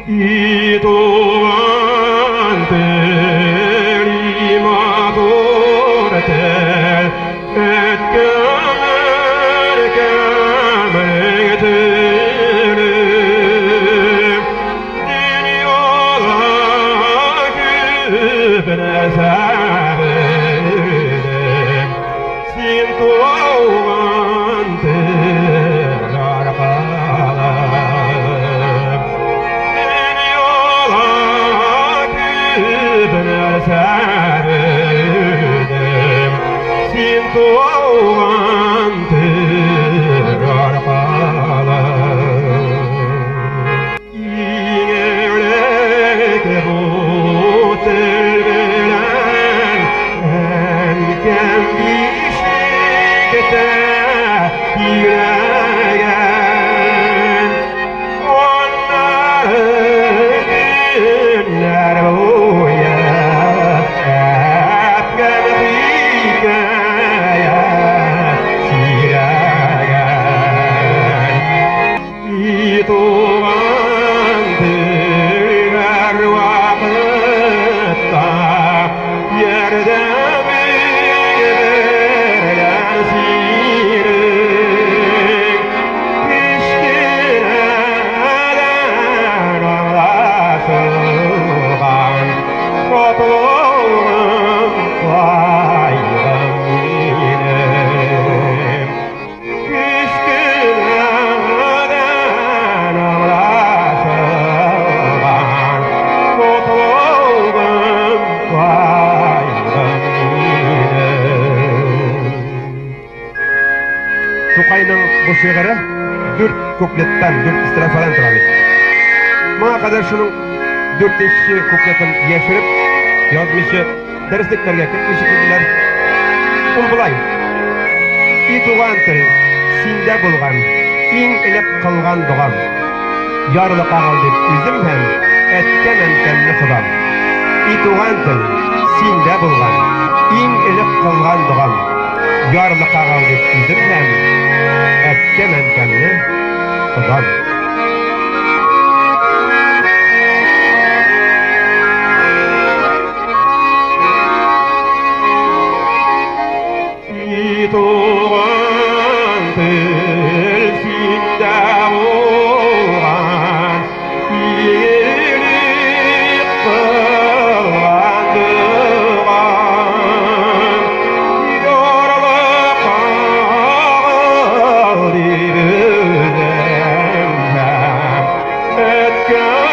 Y tu ante rima dorte et camete diniola benazare sin tu ante Sinto ante garpala Inere que botel velan En kendisi kete yüregen Onların nervoya Tokay'nın bu şiiri 4 kupletten, 4 strofadan turadi. Mağa kadar şunun 4-5 kupletin yaşırıp, yazmışı, dersliklerge ketmişi kediler. Ul bulay. İ tuğan til, sinde bulgan, in ilip kılgan doğan. Yarlı kağal dep üzüm hem, etken entemli kıdam. İ tuğan til, sinde bulgan, in ilip kılgan doğan. Yarlı kağal dep üzüm hem, etken entemli kıdam. Tuğan tel sinde boğan iyilik kılgan doğan Yorlu kağal dibüzem etken